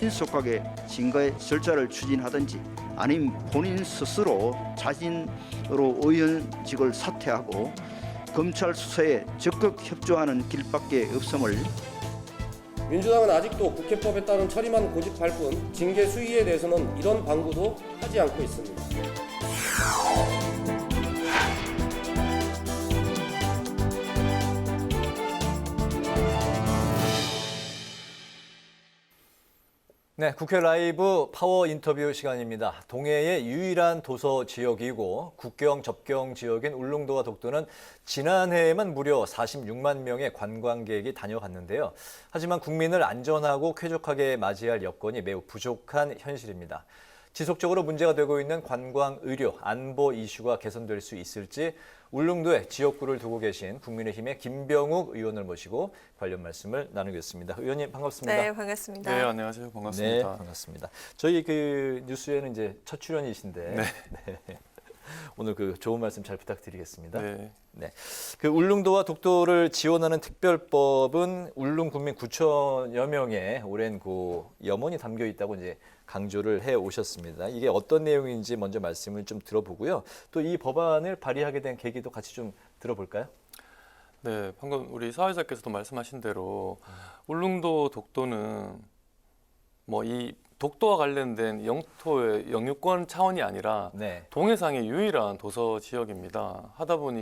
신속하게 증거의 절차를 추진하든지 아니면 본인 스스로 자진으로 의원직을 사퇴하고 검찰 수사에 적극 협조하는 길밖에 없음을 민주당은 아직도 국회법에 따른 처리만 고집할 뿐 징계 수위에 대해서는 이런 방구도 하지 않고 있습니다. 네, 국회 라이브 파워 인터뷰 시간입니다. 동해의 유일한 도서 지역이고 국경 접경 지역인 울릉도와 독도는 지난해에만 무려 46만 명의 관광객이 다녀갔는데요. 하지만 국민을 안전하고 쾌적하게 맞이할 여건이 매우 부족한 현실입니다. 지속적으로 문제가 되고 있는 관광, 의료, 안보 이슈가 개선될 수 있을지 울릉도에 지역구를 두고 계신 국민의힘의 김병욱 의원을 모시고 관련 말씀을 나누겠습니다. 의원님 반갑습니다. 네, 반갑습니다. 네, 안녕하세요. 반갑습니다. 네, 반갑습니다. 저희 그 뉴스에는 이제 첫 출연이신데 네. 오늘 그 좋은 말씀 잘 부탁드리겠습니다. 네. 네. 그 울릉도와 독도를 지원하는 특별법은 울릉 군민 9천여 명의 오랜 그 염원이 담겨 있다고 이제 강조를 해 오셨습니다. 이게 어떤 내용인지 먼저 말씀을 좀 들어보고요. 또 이 법안을 발의하게 된 계기도 같이 좀 들어볼까요? 네, 방금 우리 사회자께서도 말씀하신 대로 울릉도 독도는 뭐 이 독도와 관련된 영토의 영유권 차원이 아니라 네. 동해상의 유일한 도서 지역입니다.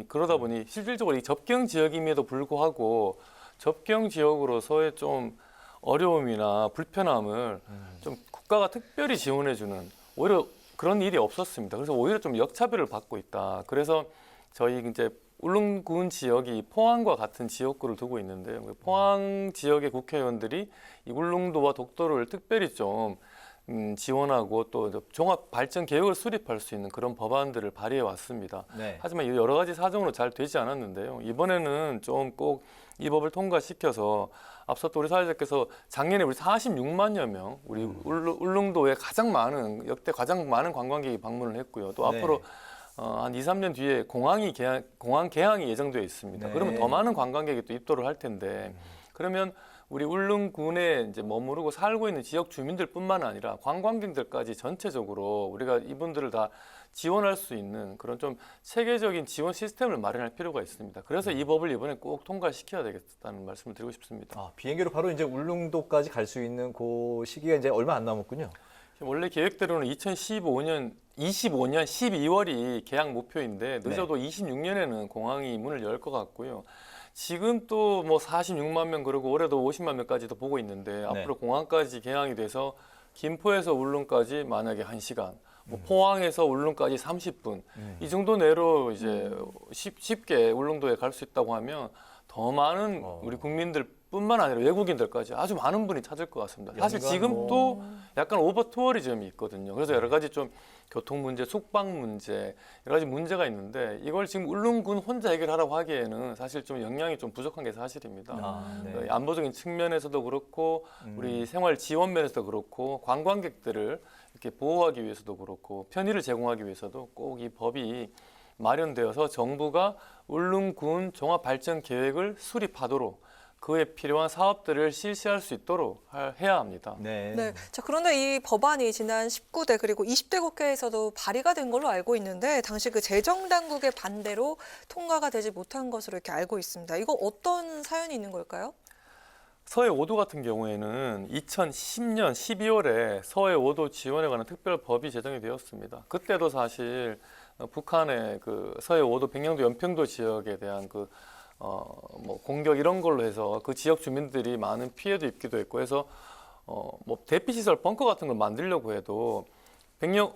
그러다 보니 실질적으로 이 접경 지역임에도 불구하고 접경 지역으로서의 좀 어려움이나 불편함을 좀 국가가 특별히 지원해주는 오히려 그런 일이 없었습니다. 그래서 오히려 좀 역차별을 받고 있다. 그래서 저희 이제 울릉군 지역이 포항과 같은 지역구를 두고 있는데요. 포항 지역의 국회의원들이 이 울릉도와 독도를 특별히 좀 지원하고 또 종합 발전 계획을 수립할 수 있는 그런 법안들을 발의해 왔습니다. 네. 하지만 여러 가지 사정으로 잘 되지 않았는데요. 이번에는 좀 꼭 이 법을 통과시켜서 앞서 또 우리 사회자께서 작년에 우리 46만여 명 우리 울릉도에 역대 가장 많은 관광객이 방문을 했고요. 또 네. 앞으로 한 2, 3년 뒤에 공항 개항이 예정되어 있습니다. 네. 그러면 더 많은 관광객이 또 입도를 할 텐데 그러면 우리 울릉군에 이제 머무르고 살고 있는 지역 주민들뿐만 아니라 관광객들까지 전체적으로 우리가 이분들을 다 지원할 수 있는 그런 좀 체계적인 지원 시스템을 마련할 필요가 있습니다. 그래서 이 법을 이번에 꼭 통과시켜야 되겠다는 말씀을 드리고 싶습니다. 비행기로 바로 이제 울릉도까지 갈 수 있는 그 시기가 이제 얼마 안 남았군요. 원래 계획대로는 2025년 12월이 개항 목표인데 늦어도 26년에는 공항이 문을 열 것 같고요. 지금 또 뭐 46만 명 그리고 올해도 50만 명까지도 보고 있는데 앞으로 공항까지 개항이 돼서 김포에서 울릉까지 만약에 1시간, 뭐 포항에서 울릉까지 30분 이 정도 내로 이제 쉽게 울릉도에 갈 수 있다고 하면 더 많은 우리 국민들뿐만 아니라 외국인들까지 아주 많은 분이 찾을 것 같습니다. 사실 지금 또 약간 오버 투어리즘이 있거든요. 그래서 여러 가지 좀 교통 문제, 숙박 문제 여러 가지 문제가 있는데 이걸 지금 울릉군 혼자 해결하라고 하기에는 사실 좀 역량이 좀 부족한 게 사실입니다. 네. 안보적인 측면에서도 그렇고 우리 생활 지원 면에서도 그렇고 관광객들을 이렇게 보호하기 위해서도 그렇고 편의를 제공하기 위해서도 꼭 이 법이 마련되어서 정부가 울릉군 종합발전계획을 수립하도록 그에 필요한 사업들을 실시할 수 있도록 해야 합니다. 네. 네. 자, 그런데 이 법안이 지난 19대 그리고 20대 국회에서도 발의가 된 걸로 알고 있는데 당시 그 재정당국의 반대로 통과가 되지 못한 것으로 이렇게 알고 있습니다. 이거 어떤 사연이 있는 걸까요? 서해 5도 같은 경우에는 2010년 12월에 서해 5도 지원에 관한 특별법이 제정이 되었습니다. 그때도 사실 북한의 그 서해 5도 백령도 연평도 지역에 대한 뭐 공격 이런 걸로 해서 그 지역 주민들이 많은 피해도 입기도 했고 해서 뭐 대피시설 벙커 같은 걸 만들려고 해도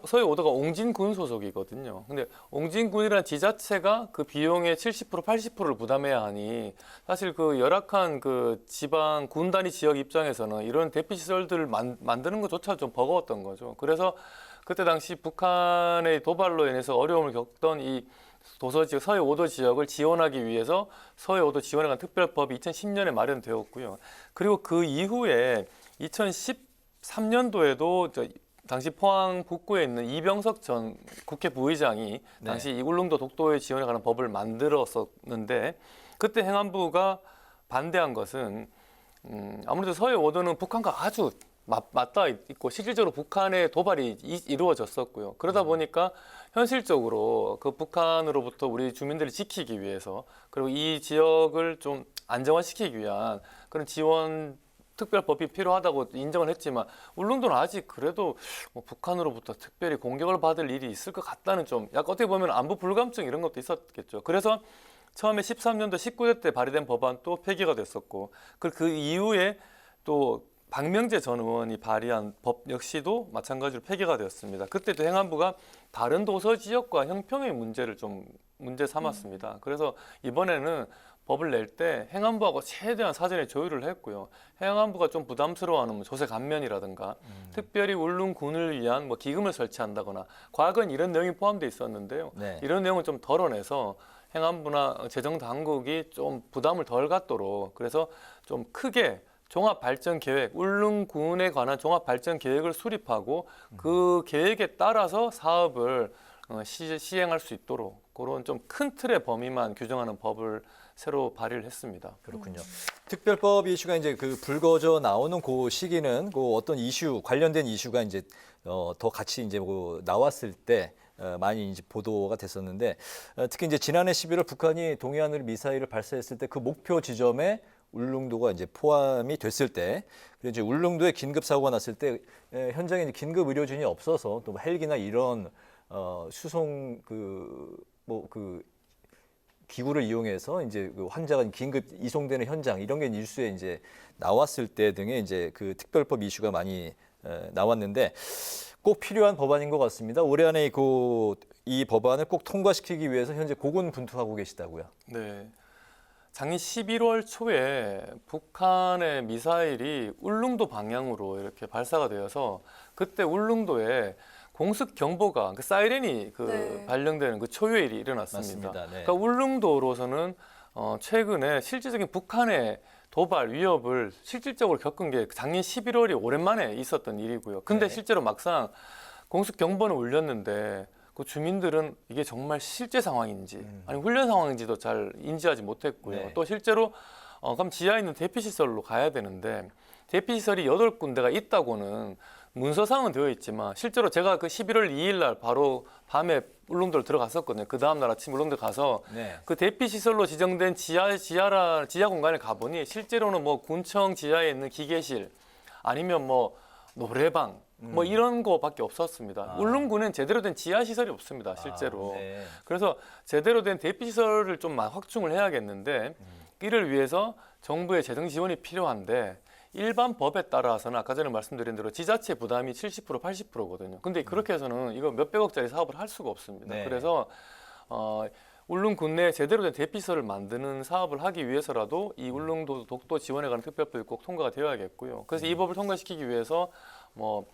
서해 5도가 옹진군 소속이거든요. 근데 옹진군이라는 지자체가 그 비용의 70% 80%를 부담해야 하니 사실 그 열악한 그 지방 군 단위 지역 입장에서는 이런 대피시설들을 만드는 것조차 좀 버거웠던 거죠. 그래서 그때 당시 북한의 도발로 인해서 어려움을 겪던 이 도서 지역, 서해 5도 지역을 지원하기 위해서 서해 5도 지원에 관한 특별법이 2010년에 마련되었고요. 그리고 그 이후에 2013년도에도 당시 포항 북구에 있는 이병석 전 국회 부의장이 당시 이 울릉도 독도의 지원에 관한 법을 만들었었는데 그때 행안부가 반대한 것은 아무래도 서해 5도는 북한과 아주 맞닿아 있고 실질적으로 북한의 도발이 이루어졌었고요. 그러다 보니까 현실적으로 그 북한으로부터 우리 주민들을 지키기 위해서 그리고 이 지역을 좀 안정화시키기 위한 그런 지원 특별법이 필요하다고 인정을 했지만 울릉도는 아직 그래도 뭐 북한으로부터 특별히 공격을 받을 일이 있을 것 같다는 좀 약간 어떻게 보면 안보 불감증 이런 것도 있었겠죠. 그래서 처음에 13년도 19대 때 발의된 법안 또 폐기가 됐었고 그 이후에 또 박명재 전 의원이 발의한 법 역시도 마찬가지로 폐기가 되었습니다. 그때도 행안부가 다른 도서 지역과 형평의 문제를 좀 문제 삼았습니다. 그래서 이번에는 법을 낼 때 행안부하고 최대한 사전에 조율을 했고요. 행안부가 좀 부담스러워하는 뭐 조세 감면이라든가 특별히 울릉군을 위한 뭐 기금을 설치한다거나 과거엔 이런 내용이 포함되어 있었는데요. 네. 이런 내용을 좀 덜어내서 행안부나 재정 당국이 좀 부담을 덜 갖도록 그래서 좀 크게 종합발전계획, 울릉군에 관한 종합발전계획을 수립하고 그 계획에 따라서 사업을 시행할 수 있도록 그런 좀 큰 틀의 범위만 규정하는 법을 새로 발의를 했습니다. 그렇군요. 특별법 이슈가 이제 그 불거져 나오는 그 시기는 그 어떤 이슈 관련된 이슈가 이제 더 같이 이제 뭐 나왔을 때 많이 이제 보도가 됐었는데 특히 이제 지난해 11월 북한이 동해안으로 미사일을 발사했을 때 그 목표 지점에 울릉도가 이제 포함이 됐을 때, 그리고 이제 울릉도에 긴급 사고가 났을 때 현장에 이제 긴급 의료진이 없어서 또 헬기나 이런 수송 그 기구를 이용해서 이제 그 환자가 긴급 이송되는 현장 이런 게 뉴스에 이제 나왔을 때 등의 이제 그 특별법 이슈가 많이 나왔는데 꼭 필요한 법안인 것 같습니다. 올해 안에 이 법안을 꼭 통과시키기 위해서 현재 고군분투하고 계시다고요. 네. 작년 11월 초에 북한의 미사일이 울릉도 방향으로 이렇게 발사가 되어서 그때 울릉도에 공습 경보가 그 사이렌이 네. 발령되는 그 초유일이 일어났습니다. 맞습니다. 네. 그러니까 울릉도로서는 최근에 실질적인 북한의 도발 위협을 실질적으로 겪은 게 작년 11월이 오랜만에 있었던 일이고요. 근데 네. 실제로 막상 공습 경보는 울렸는데 그 주민들은 이게 정말 실제 상황인지 아니면 훈련 상황인지도 잘 인지하지 못했고요. 네. 또 실제로 그럼 지하에 있는 대피시설로 가야 되는데 대피시설이 8군데가 있다고는 문서상은 되어 있지만 실제로 제가 그 11월 2일 날 바로 밤에 울릉도를 들어갔었거든요. 그 다음 날 아침 울릉도 가서 네. 그 대피시설로 지정된 지하 공간에 가보니 실제로는 뭐 군청 지하에 있는 기계실 아니면 뭐 노래방 뭐 이런 거밖에 없었습니다. 울릉군은 제대로 된 지하 시설이 없습니다, 실제로. 네. 그래서 제대로 된 대피 시설을 좀 확충을 해야겠는데 이를 위해서 정부의 재정 지원이 필요한데 일반 법에 따라서는 아까 전에 말씀드린 대로 지자체 부담이 70% 80%거든요. 근데 그렇게 해서는 이거 몇백억짜리 사업을 할 수가 없습니다. 네. 그래서 울릉군 내에 제대로 된 대피소를 만드는 사업을 하기 위해서라도 이 울릉도 독도 지원에 관한 특별법이 꼭 통과가 되어야겠고요. 그래서 이 법을 통과시키기 위해서 뭐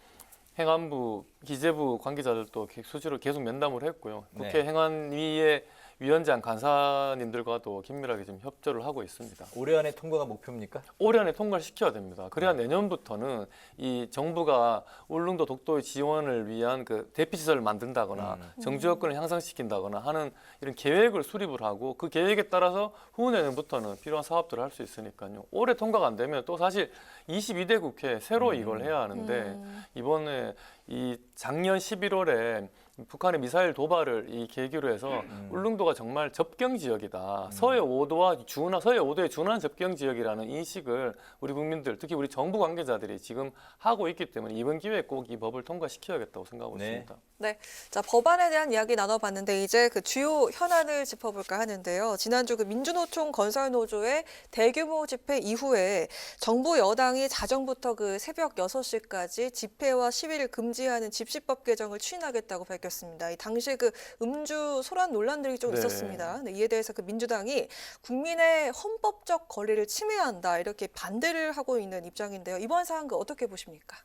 행안부, 기재부 관계자들도 수시로 계속 면담을 했고요. 국회 네. 행안위의 위원장, 간사님들과도 긴밀하게 지금 협조를 하고 있습니다. 올해 안에 통과가 목표입니까? 올해 안에 통과를 시켜야 됩니다. 그래야 내년부터는 이 정부가 울릉도 독도의 지원을 위한 그 대피시설을 만든다거나 정주 여건을 향상시킨다거나 하는 이런 계획을 수립을 하고 그 계획에 따라서 후내년부터는 필요한 사업들을 할 수 있으니까요. 올해 통과가 안 되면 또 사실 22대 국회 새로 이걸 해야 하는데 이번에 이 작년 11월에 북한의 미사일 도발을 이 계기로 해서 울릉도가 정말 접경 지역이다. 서해 5도와 서해 5도에 준한 접경 지역이라는 인식을 우리 국민들, 특히 우리 정부 관계자들이 지금 하고 있기 때문에 이번 기회에 꼭 이 법을 통과시켜야겠다고 생각하고 네. 있습니다. 네, 자 법안에 대한 이야기 나눠봤는데 이제 그 주요 현안을 짚어볼까 하는데요. 지난주 그 민주노총 건설노조의 대규모 집회 이후에 정부 여당이 자정부터 그 새벽 6시까지 집회와 시위를 금지하는 집시법 개정을 추진하겠다고 밝혔습니다. 이 당시에 그 음주 소란 논란들이 좀 네. 있었습니다. 네, 이에 대해서 그 민주당이 국민의 헌법적 권리를 침해한다 이렇게 반대를 하고 있는 입장인데요. 이번 사안 그 어떻게 보십니까?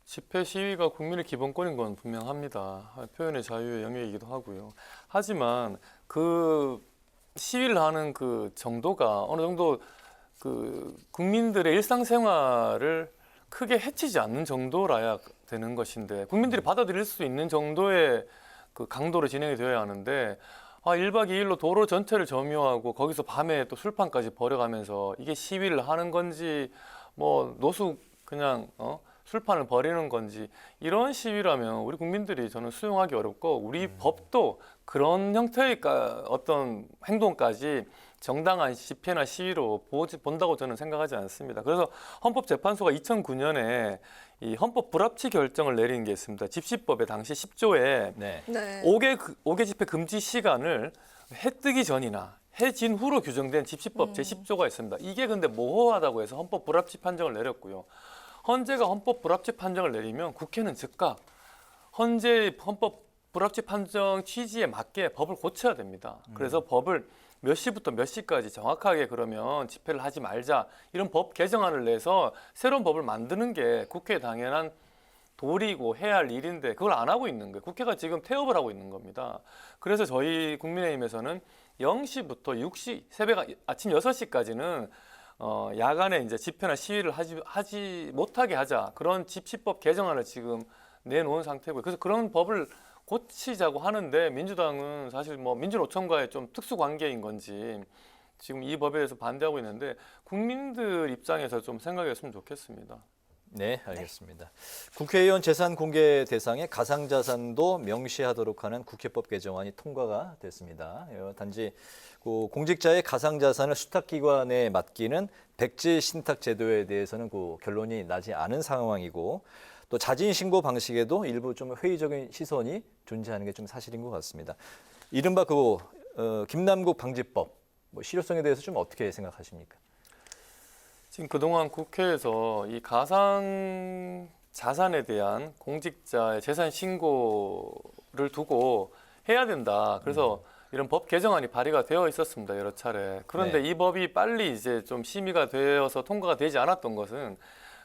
집회 시위가 국민의 기본권인 건 분명합니다. 표현의 자유의 영역이기도 하고요. 하지만 그 시위를 하는 그 정도가 어느 정도 그 국민들의 일상생활을 크게 해치지 않는 정도라야 되는 것인데 국민들이 받아들일 수 있는 정도의 그 강도로 진행이 되어야 하는데 1박 2일로 도로 전체를 점유하고 거기서 밤에 또 술판까지 벌여가면서 이게 시위를 하는 건지 뭐 노숙 그냥 술판을 벌이는 건지 이런 시위라면 우리 국민들이 저는 수용하기 어렵고 우리 법도 그런 형태의 어떤 행동까지 정당한 집회나 시위로 본다고 저는 생각하지 않습니다. 그래서 헌법재판소가 2009년에 이 헌법 불합치 결정을 내린 게 있습니다. 집시법의 당시 10조에 네. 네. 5개 집회 금지 시간을 해 뜨기 전이나 해진 후로 규정된 집시법 제10조가 있습니다. 이게 근데 모호하다고 해서 헌법 불합치 판정을 내렸고요. 헌재가 헌법 불합치 판정을 내리면 국회는 즉각 헌재 헌법 불합치 판정 취지에 맞게 법을 고쳐야 됩니다. 그래서 법을 몇 시부터 몇 시까지 정확하게 그러면 집회를 하지 말자 이런 법 개정안을 내서 새로운 법을 만드는 게 국회의 당연한 도리고 해야 할 일인데 그걸 안 하고 있는 거예요. 국회가 지금 태업을 하고 있는 겁니다. 그래서 저희 국민의힘에서는 0시부터 6시, 새벽 아침 6시까지는 야간에 이제 집회나 시위를 하지 못하게 하자 그런 집시법 개정안을 지금 내놓은 상태고요. 그래서 그런 법을 고치자고 하는데 민주당은 사실 뭐 민주노총과의 좀 특수 관계인 건지 지금 이 법에 대해서 반대하고 있는데 국민들 입장에서 좀 생각했으면 좋겠습니다. 네, 알겠습니다. 국회의원 재산 공개 대상에 가상자산도 명시하도록 하는 국회법 개정안이 통과가 됐습니다. 단지 공직자의 가상자산을 수탁기관에 맡기는 백지 신탁 제도에 대해서는 결론이 나지 않은 상황이고 또 자진 신고 방식에도 일부 좀 회의적인 시선이 존재하는 게 좀 사실인 것 같습니다. 이른바 김남국 방지법 실효성에 대해서 좀 어떻게 생각하십니까? 지금 그동안 국회에서 이 가상 자산에 대한 공직자의 재산 신고를 두고 해야 된다. 그래서 이런 법 개정안이 발의가 되어 있었습니다. 여러 차례. 그런데 네. 이 법이 빨리 이제 좀 심의가 되어서 통과가 되지 않았던 것은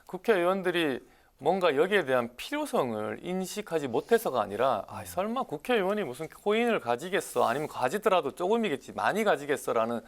국회의원들이 뭔가 여기에 대한 필요성을 인식하지 못해서가 아니라 설마 국회의원이 무슨 코인을 가지겠어? 아니면 가지더라도 조금이겠지. 많이 가지겠어라는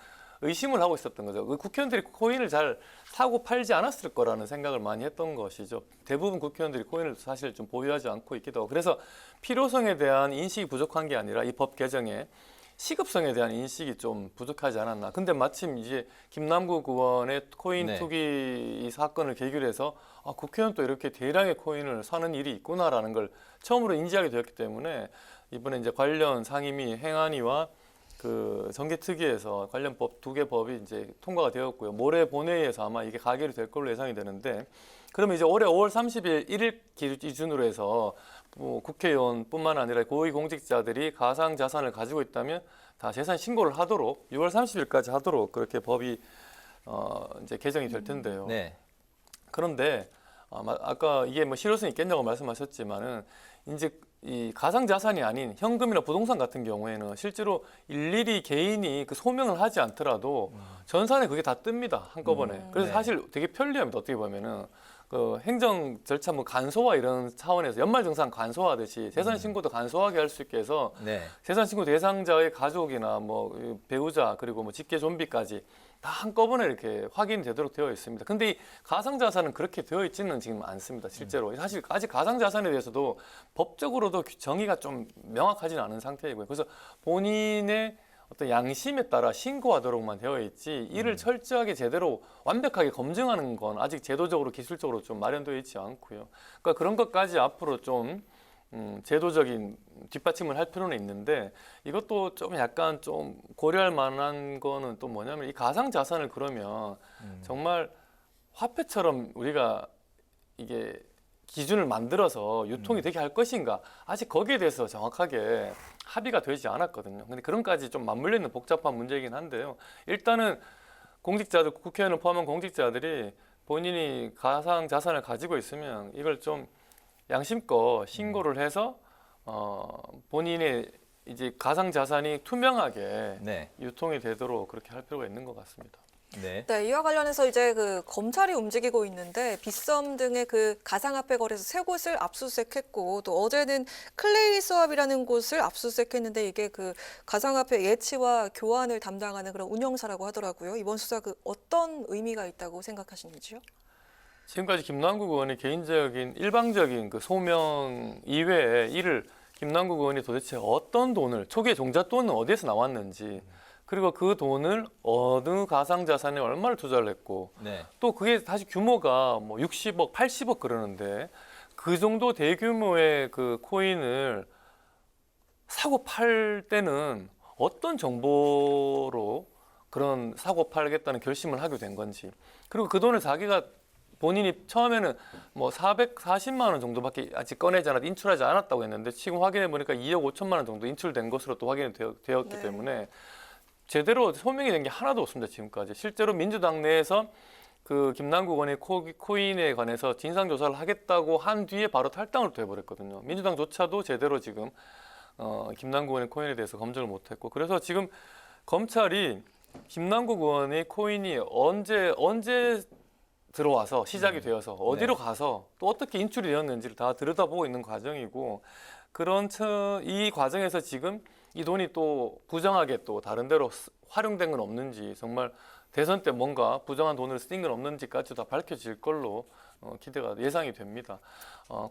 의심을 하고 있었던 거죠. 국회의원들이 코인을 잘 사고 팔지 않았을 거라는 생각을 많이 했던 것이죠. 대부분 국회의원들이 코인을 사실 좀 보유하지 않고 있기도 하고 그래서 필요성에 대한 인식이 부족한 게 아니라 이 법 개정에 시급성에 대한 인식이 좀 부족하지 않았나. 근데 마침 이제 김남국 의원의 코인 네. 투기 이 사건을 계기로 해서 국회의원 또 이렇게 대량의 코인을 사는 일이 있구나라는 걸 처음으로 인지하게 되었기 때문에 이번에 이제 관련 상임위 행안위와 그 정개특위에서 관련 법 2개 법이 이제 통과가 되었고요. 모레 본회의에서 아마 이게 가결이 될 걸로 예상이 되는데 그러면 이제 올해 5월 30일 1일 기준으로 해서 국회의원뿐만 아니라 고위공직자들이 가상 자산을 가지고 있다면 다 재산 신고를 하도록 6월 30일까지 하도록 그렇게 법이 이제 개정이 될 텐데요. 네. 그런데 아까 이게 뭐 실효성이 있겠냐고 말씀하셨지만은 이제 이 가상 자산이 아닌 현금이나 부동산 같은 경우에는 실제로 일일이 개인이 그 소명을 하지 않더라도 전산에 그게 다 뜹니다 한꺼번에. 그래서 네. 사실 되게 편리합니다. 어떻게 보면은 그 행정 절차 뭐 간소화 이런 차원에서 연말정산 간소화하듯이 재산 신고도 간소하게 할 수 있게 해서 네. 재산 신고 대상자의 가족이나 뭐 배우자 그리고 뭐 직계 좀비까지 다 한꺼번에 이렇게 확인되도록 되어 있습니다. 근데 이 가상자산은 그렇게 되어 있지는 지금 않습니다. 실제로. 사실 아직 가상자산에 대해서도 법적으로도 정의가 좀 명확하지는 않은 상태이고요. 그래서 본인의 어떤 양심에 따라 신고하도록만 되어 있지 이를 철저하게 제대로 완벽하게 검증하는 건 아직 제도적으로 기술적으로 좀 마련되어 있지 않고요. 그러니까 그런 것까지 앞으로 좀 제도적인 뒷받침을 할 필요는 있는데 이것도 좀 약간 좀 고려할 만한 거는 또 뭐냐면 이 가상 자산을 그러면 정말 화폐처럼 우리가 이게 기준을 만들어서 유통이 되게 할 것인가 아직 거기에 대해서 정확하게 합의가 되지 않았거든요. 근데 그런까지 좀 맞물려 있는 복잡한 문제이긴 한데요. 일단은 공직자들 국회의원을 포함한 공직자들이 본인이 가상 자산을 가지고 있으면 이걸 좀 양심껏 신고를 해서 본인의 이제 가상 자산이 투명하게 네. 유통이 되도록 그렇게 할 필요가 있는 것 같습니다. 네. 네, 이와 관련해서 이제 그 검찰이 움직이고 있는데 빗썸 등의 그 가상화폐 거래소 세 곳을 압수수색했고 또 어제는 클레이 수업이라는 곳을 압수수색했는데 이게 그 가상화폐 예치와 교환을 담당하는 그런 운영사라고 하더라고요. 이번 수사 그 어떤 의미가 있다고 생각하시는지요? 지금까지 김남국 의원이 개인적인 일방적인 그 소명 이외에 이를 김남국 의원이 도대체 어떤 돈을 초기에 종잣돈은 어디에서 나왔는지 그리고 그 돈을 어느 가상자산에 얼마를 투자를 했고 네. 또 그게 다시 규모가 뭐 60억, 80억 그러는데 그 정도 대규모의 그 코인을 사고 팔 때는 어떤 정보로 그런 사고 팔겠다는 결심을 하게 된 건지, 그리고 그 돈을 자기가 본인이 처음에는 뭐 440만 원 정도밖에 아직 꺼내지 않았, 인출하지 않았다고 했는데 지금 확인해 보니까 2억 5천만 원 정도 인출된 것으로 또 확인이 되었기 네. 때문에 제대로 소명이 된 게 하나도 없습니다, 지금까지. 실제로 민주당 내에서 그 김남국 의원의 코인에 관해서 진상조사를 하겠다고 한 뒤에 바로 탈당을 또 해버렸거든요. 민주당조차도 제대로 지금 김남국 의원의 코인에 대해서 검증을 못했고, 그래서 지금 검찰이 김남국 의원의 코인이 언제 들어와서 시작이 되어서 어디로 가서 또 어떻게 인출이 되었는지를 다 들여다보고 있는 과정이고, 이 과정에서 지금 이 돈이 또 부정하게 또 다른 데로 활용된 건 없는지, 정말 대선 때 뭔가 부정한 돈을 쓰인 건 없는지까지 다 밝혀질 걸로 기대가 예상이 됩니다.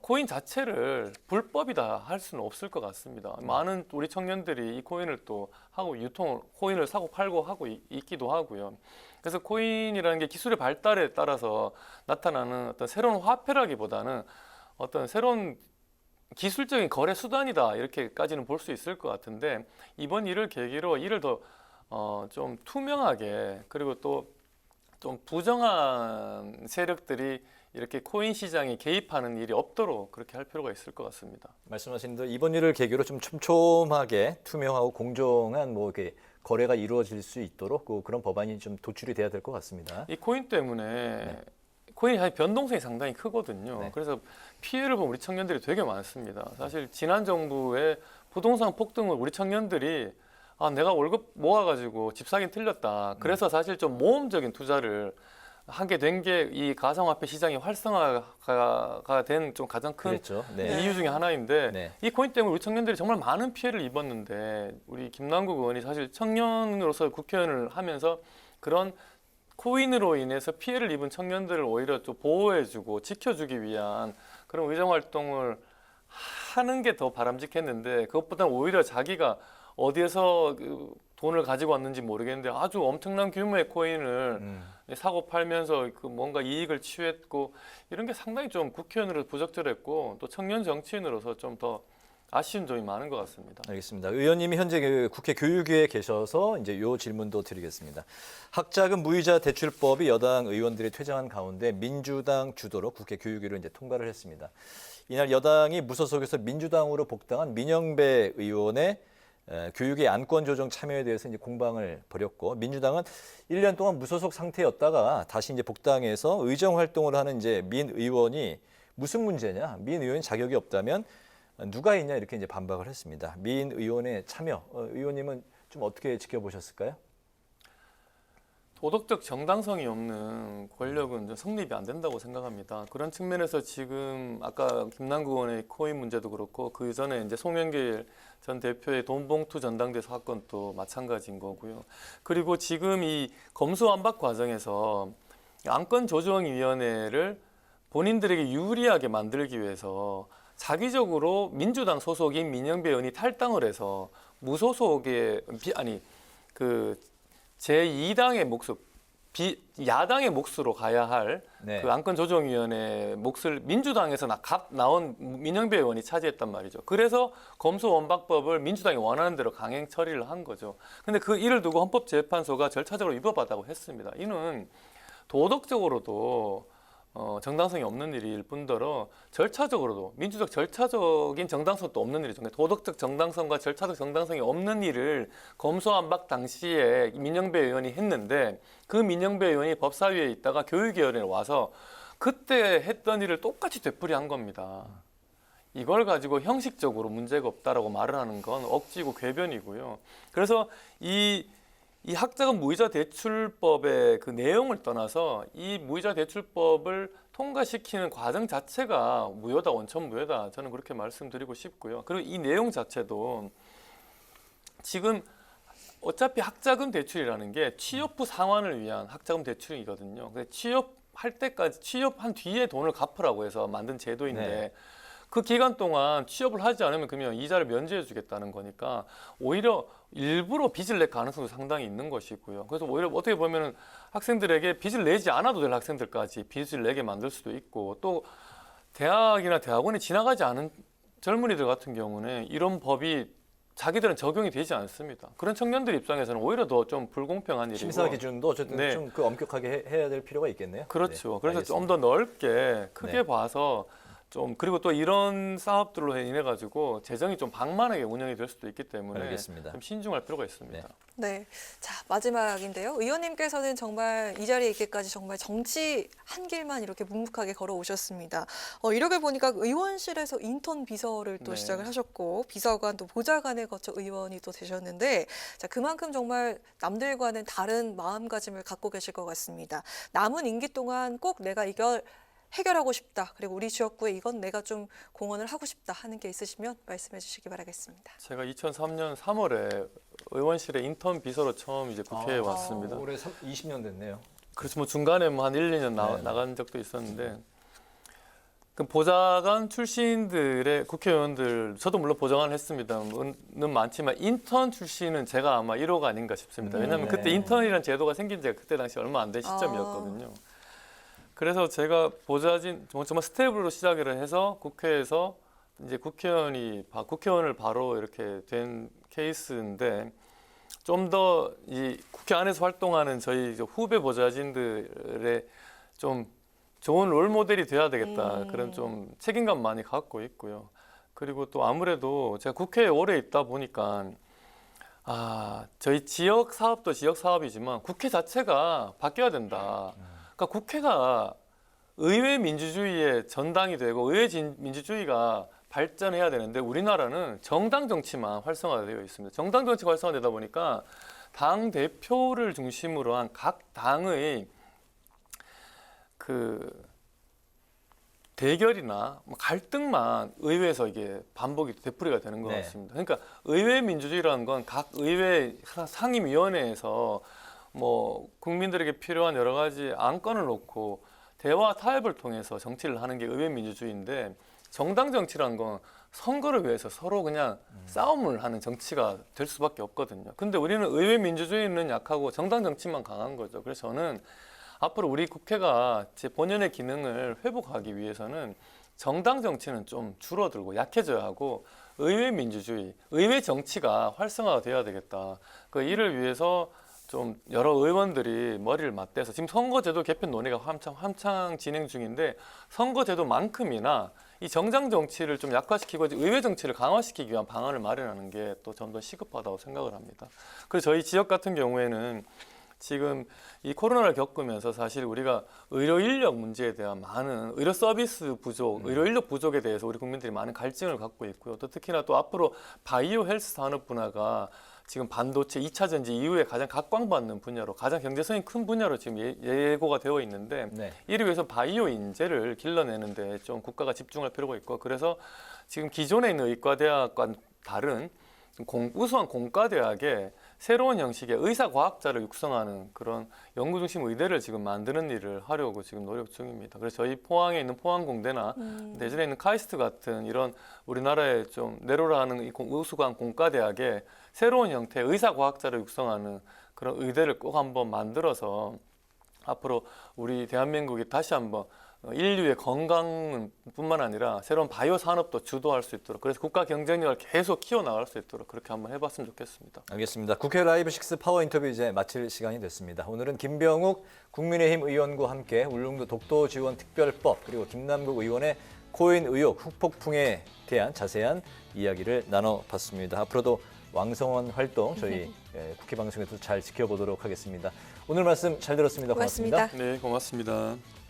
코인 자체를 불법이다 할 수는 없을 것 같습니다. 많은 우리 청년들이 이 코인을 또 하고 코인을 사고 팔고 하고 있기도 하고요. 그래서 코인이라는 게 기술의 발달에 따라서 나타나는 어떤 새로운 화폐라기보다는 어떤 새로운 기술적인 거래 수단이다, 이렇게까지는 볼 수 있을 것 같은데, 이번 일을 계기로 이를 더 좀 투명하게, 그리고 또 좀 부정한 세력들이 이렇게 코인 시장에 개입하는 일이 없도록 그렇게 할 필요가 있을 것 같습니다. 말씀하신 대로 이번 일을 계기로 좀 촘촘하게 투명하고 공정한 뭐 이렇게 거래가 이루어질 수 있도록 그런 법안이 좀 도출이 돼야 될 것 같습니다. 이 코인 때문에 코인이 변동성이 상당히 크거든요. 네. 그래서 피해를 본 우리 청년들이 되게 많습니다. 사실 지난 정부의 부동산 폭등을 우리 청년들이 내가 월급 모아가지고 집 사긴 틀렸다. 그래서 사실 좀 모험적인 투자를 하게 된 게 이 가상화폐 시장의 활성화가 된 좀 가장 큰 그랬죠. 네. 이유 중에 하나인데, 네. 이 코인 때문에 우리 청년들이 정말 많은 피해를 입었는데, 우리 김남국 의원이 사실 청년으로서 국회의원을 하면서 그런 코인으로 인해서 피해를 입은 청년들을 오히려 좀 보호해주고 지켜주기 위한 그런 의정 활동을 하는 게 더 바람직했는데, 그것보다는 오히려 자기가 어디에서 그 돈을 가지고 왔는지 모르겠는데 아주 엄청난 규모의 코인을 사고 팔면서 그 뭔가 이익을 취했고, 이런 게 상당히 좀 국회의원으로 부적절했고, 또 청년 정치인으로서 좀 더 아쉬운 점이 많은 것 같습니다. 알겠습니다. 의원님이 현재 그 국회 교육위에 계셔서 이제 요 질문도 드리겠습니다. 학자금 무이자 대출법이 여당 의원들이 퇴장한 가운데 민주당 주도로 국회 교육위로 이제 통과를 했습니다. 이날 여당이 무소속에서 민주당으로 복당한 민영배 의원의 교육의 안건 조정 참여에 대해서 이제 공방을 벌였고, 민주당은 1년 동안 무소속 상태였다가 다시 이제 복당해서 의정 활동을 하는 이제 민 의원이 무슨 문제냐, 민 의원이 자격이 없다면 누가 있냐, 이렇게 이제 반박을 했습니다. 민 의원의 참여, 의원님은 좀 어떻게 지켜보셨을까요? 도덕적 정당성이 없는 권력은 좀 성립이 안 된다고 생각합니다. 그런 측면에서 지금 아까 김남국 의원의 코인 문제도 그렇고, 그 전에 이제 송영길 전 대표의 돈봉투 전당대 사건도 마찬가지인 거고요. 그리고 지금 이 검수완박 과정에서 안건조정위원회를 본인들에게 유리하게 만들기 위해서 자기적으로 민주당 소속인 민영배 의원이 탈당을 해서 무소속의 제2당의 몫을 야당의 몫으로 가야 할 그 안건조정위원회 몫을 민주당에서 나온 민영배 의원이 차지했단 말이죠. 그래서 검수완박법을 민주당이 원하는 대로 강행 처리를 한 거죠. 근데 그 일을 두고 헌법재판소가 절차적으로 위법하다고 했습니다. 이는 도덕적으로도 정당성이 없는 일일 뿐더러 절차적으로도 민주적 절차적인 정당성도 없는 일이죠. 도덕적 정당성과 절차적 정당성이 없는 일을 검수완박 당시에 민영배 의원이 했는데, 그 민영배 의원이 법사위에 있다가 교육위원회에 와서 그때 했던 일을 똑같이 되풀이한 겁니다. 이걸 가지고 형식적으로 문제가 없다라고 말을 하는 건 억지고 궤변이고요. 그래서 이 학자금 무이자 대출법의 그 내용을 떠나서 이 무이자 대출법을 통과시키는 과정 자체가 무효다, 원천 무효다, 저는 그렇게 말씀드리고 싶고요. 그리고 이 내용 자체도 지금 어차피 학자금 대출이라는 게 취업 후 상환을 위한 학자금 대출이거든요. 취업할 때까지, 취업한 뒤에 돈을 갚으라고 해서 만든 제도인데, 그 기간 동안 취업을 하지 않으면 그러면 이자를 면제해 주겠다는 거니까 오히려 일부러 빚을 낼 가능성도 상당히 있는 것이고요. 그래서 오히려 어떻게 보면은 학생들에게 빚을 내지 않아도 될 학생들까지 빚을 내게 만들 수도 있고, 또 대학이나 대학원에 지나가지 않은 젊은이들 같은 경우는 이런 법이 자기들은 적용이 되지 않습니다. 그런 청년들 입장에서는 오히려 더 좀 불공평한 일이고, 심사 기준도 어쨌든 네. 좀 그 엄격하게 해야 될 필요가 있겠네요. 그렇죠. 네, 그래서 좀 더 넓게 크게 네. 봐서 좀, 그리고 또 이런 사업들로 인해 가지고 재정이 좀 방만하게 운영이 될 수도 있기 때문에 알겠습니다. 좀 신중할 필요가 있습니다. 네. 자, 마지막인데요. 의원님께서는 정말 이 자리에 있기까지 정말 정치 한 길만 이렇게 묵묵하게 걸어오셨습니다. 이력을 보니까 의원실에서 인턴 비서를 또 네. 시작을 하셨고, 비서관 또 보좌관을 거쳐 의원이 또 되셨는데, 자, 그만큼 정말 남들과는 다른 마음가짐을 갖고 계실 것 같습니다. 남은 임기 동안 꼭 내가 이걸 해결하고 싶다. 그리고 우리 지역구에 이건 내가 좀 공헌을 하고 싶다 하는 게 있으시면 말씀해 주시기 바라겠습니다. 제가 2003년 3월에 의원실에 인턴 비서로 처음 이제 국회에 왔습니다. 올해 20년 됐네요. 그래서 뭐 중간에 뭐 한 1, 2년 네. 나간 적도 있었는데, 그 보좌관 출신들의 국회의원들, 저도 물론 보좌관을 했습니다는 많지만 인턴 출신은 제가 아마 1호가 아닌가 싶습니다. 왜냐하면 네. 그때 인턴이라는 제도가 생긴 지가 그때 당시 얼마 안 된 시점이었거든요. 그래서 제가 보좌진 정말 스텝으로 시작을 해서 국회에서 이제 국회의원을 바로 이렇게 된 케이스인데, 좀 더 이 국회 안에서 활동하는 저희 후배 보좌진들의 좀 좋은 롤 모델이 돼야 되겠다, 그런 좀 책임감 많이 갖고 있고요. 그리고 또 아무래도 제가 국회에 오래 있다 보니까 저희 지역 사업도 지역 사업이지만 국회 자체가 바뀌어야 된다. 그러니까 국회가 의회 민주주의의 전당이 되고 의회 민주주의가 발전해야 되는데, 우리나라는 정당 정치만 활성화되어 있습니다. 정당 정치가 활성화되다 보니까 당 대표를 중심으로 한 각 당의 그 대결이나 갈등만 의회에서 이게 반복이 되풀이가 되는 것 네. 같습니다. 그러니까 의회 민주주의라는 건 각 의회 상임위원회에서 뭐 국민들에게 필요한 여러 가지 안건을 놓고 대화 타협을 통해서 정치를 하는 게 의회 민주주의인데, 정당 정치라는 건 선거를 위해서 서로 그냥 싸움을 하는 정치가 될 수밖에 없거든요. 근데 우리는 의회 민주주의는 약하고 정당 정치만 강한 거죠. 그래서 저는 앞으로 우리 국회가 제 본연의 기능을 회복하기 위해서는 정당 정치는 좀 줄어들고 약해져야 하고, 의회 민주주의, 의회 정치가 활성화가 돼야 되겠다. 그 일을 위해서 좀 여러 의원들이 머리를 맞대서, 지금 선거제도 개편 논의가 한창 진행 중인데, 선거제도만큼이나 이 정당 정치를 좀 약화시키고 의회 정치를 강화시키기 위한 방안을 마련하는 게 또 좀 더 시급하다고 생각을 합니다. 그래서 저희 지역 같은 경우에는 지금 이 코로나를 겪으면서 사실 우리가 의료 인력 문제에 대한 많은 의료 서비스 부족, 의료 인력 부족에 대해서 우리 국민들이 많은 갈증을 갖고 있고요. 또 특히나 또 앞으로 바이오 헬스 산업 분야가 지금 반도체 2차 전지 이후에 가장 각광받는 분야로, 가장 경제성이 큰 분야로 지금 예고가 되어 있는데, 네. 이를 위해서 바이오 인재를 길러내는데 좀 국가가 집중할 필요가 있고, 그래서 지금 기존에 있는 의과대학과 다른 우수한 공과대학에 새로운 형식의 의사과학자를 육성하는 그런 연구중심 의대를 지금 만드는 일을 하려고 지금 노력 중입니다. 그래서 저희 포항에 있는 포항공대나 대전에 있는 카이스트 같은 이런 우리나라에 좀 내로라 하는 우수한 공과대학에 새로운 형태의 의사과학자를 육성하는 그런 의대를 꼭 한번 만들어서 앞으로 우리 대한민국이 다시 한번 인류의 건강뿐만 아니라 새로운 바이오 산업도 주도할 수 있도록, 그래서 국가 경쟁력을 계속 키워나갈 수 있도록 그렇게 한번 해봤으면 좋겠습니다. 알겠습니다. 국회 라이브 6 파워 인터뷰 이제 마칠 시간이 됐습니다. 오늘은 김병욱 국민의힘 의원과 함께 울릉도 독도 지원 특별법, 그리고 김남국 의원의 코인 의혹 후폭풍에 대한 자세한 이야기를 나눠봤습니다. 앞으로도 왕성한 활동 저희 국회 방송에서 잘 지켜보도록 하겠습니다. 오늘 말씀 잘 들었습니다. 고맙습니다. 고맙습니다. 네, 고맙습니다.